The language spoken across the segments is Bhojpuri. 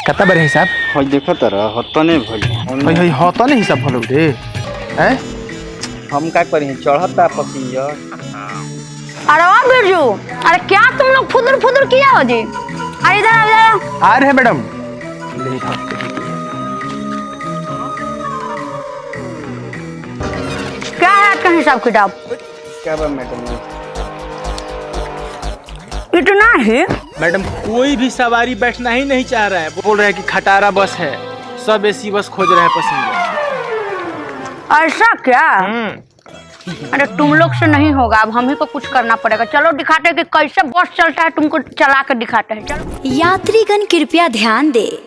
कितना बड़े हिसाब होय देखो तारा हतने भइल होय होता नहीं हिसाब भलो रे हैं हम का करी चढ़ता पसिंजर। अरे वाह बिरजू, अरे क्या तुम लोग फुदर फुदर किया हो जी? अरे इधर आ रहे हैं मैडम। क्या है आपका हिसाब किताब? क्या बा मैडम? इतना ही? मैडम कोई भी सवारी बैठना ही नहीं चाह रहा है, बोल रहे हैं कि खटारा बस है, सब एसी बस खोज रहे हैं पैसेंजर। ऐसा क्या? अरे तुम लोग से नहीं होगा, अब हम ही को कुछ करना पड़ेगा। चलो दिखाते हैं कि कैसे बस चलता है, तुमको चला कर दिखाते हैं। चलो। यात्रीगण कृपया ध्यान दे,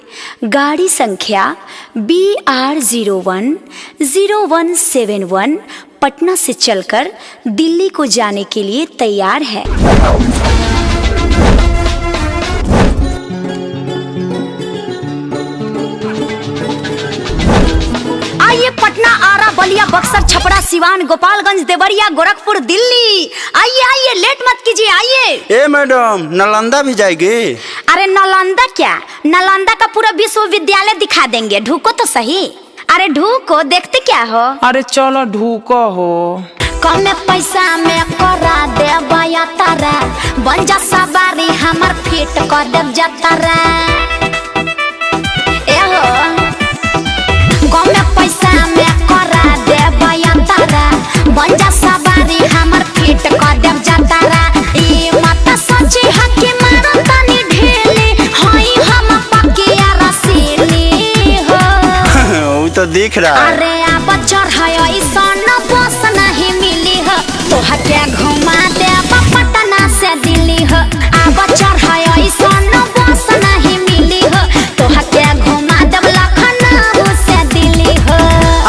गाड़ी संख्या BR010171 पटना से चलकर दिल्ली को जाने के लिए तैयार है। आइए पटना, आरा, बलिया, बक्सर, छपरा, सिवान, गोपालगंज, देवरिया, गोरखपुर, दिल्ली। आइए आइए, लेट मत कीजिए, आइए। ए मैडम नालंदा भी जाएगी? अरे नालंदा क्या, नालंदा का पूरा विश्वविद्यालय दिखा देंगे, ढूको तो सही। अरे ढूको, देखते क्या हो? अरे चलो ढूको हो। कम पैसा में करा दे यात्रा, बन जा सवारी हमर फिट कर दे जतरा। ए हो कम पैसा में करा दे यात्रा, बन जा सवारी हमर फिट कर दे जतरा। ई मत सोची हकी मारो तनी ढेली, होई हम पकिया रसीली हो। वो तो दिख रहा है। अरे आप चढ़ायो सन बस नहीं मिली हो, तो हके घुमा दे पटना से दिल्ली हो। आप चढ़ायो सन बस नहीं मिली हो, तो हके घुमा दे लखनऊ से दिल्ली हो।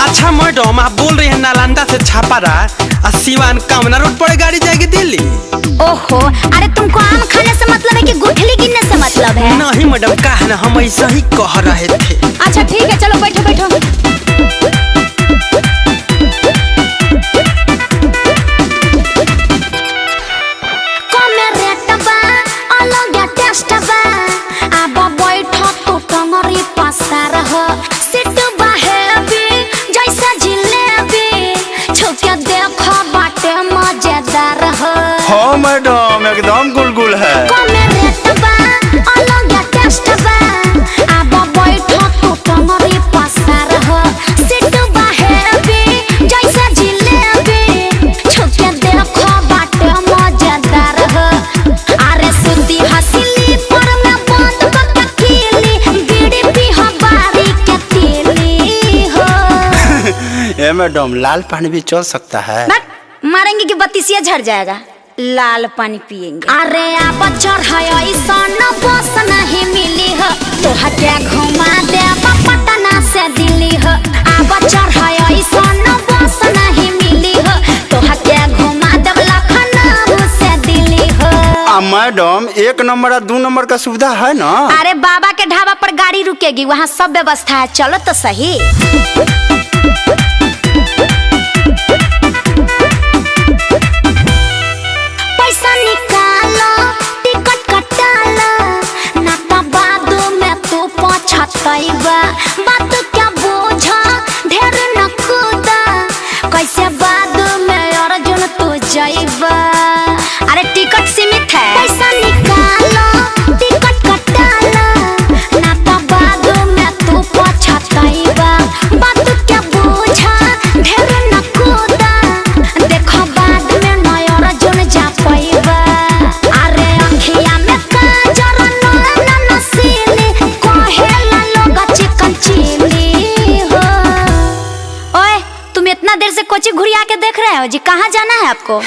अच्छा मैडम, आप बोल रहे हैं नालंदा से छापारा और सिवान कामना रोड पर गाड़ी जाएगी दिल्ली? ओहो, अरे तुमको आम खाने से मतलब है कि गुठली गिनने से मतलब है? नहीं मैडम, कहा ना हम ऐसा ही कह रहे थे। अच्छा ठीक है, चलो बैठो बैठो। हाँ मैडम एकदम गुलगुल है। ए मैडम लाल पानी भी चल सकता है? मारेंगे कि बत्तीसिया झड़ जाएगा, लाल पानी पिएंगे। अरे आप चढ़ायो सन बस नहीं मिली हो, तो हके घुमा दे पटना से दिल्ली हो। आप चढ़ायो सन बस नहीं मिली हो, तो हके घुमा दे लखनऊ से दिल्ली हो। मैडम 1 नंबर और 2 नंबर का सुविधा है ना? अरे बाबा के ढाबा पर गाड़ी रुकेगी, वहाँ सब व्यवस्था है, चलो तो सही। पैसा निकालो, टिकट कटालो, ना तो बाद में तू पछताइबा। बात क्या बोझा, ढेर न कूदा, कैसे बाद में अर्जुन तू जाइबा। अरे टिकट सीमित है। पैसा निकालो, टिकट कटालो, ना तो बाद में तू पछताइबा। बात क्या बोझा, ढेर न कूदा, देखो बाद में नया अर्जुन जा पाइबा। अरे अखिया में काजर नोला नसीली, कहेला लोग चिकन चिली हो। ओए तुम इतना देर से कोची घुरिया के देख रहे हो जी, कहाँ जाना है आपको?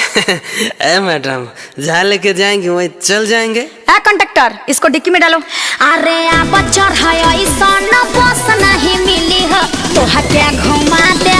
ए मैडम, जहाँ लेके जाएंगे वहीं चल जाएंगे। कंडक्टर इसको डिक्की में डालो। अरे आप चढ़ायो सन बस नहीं मिली हो, तो हके घुमा दे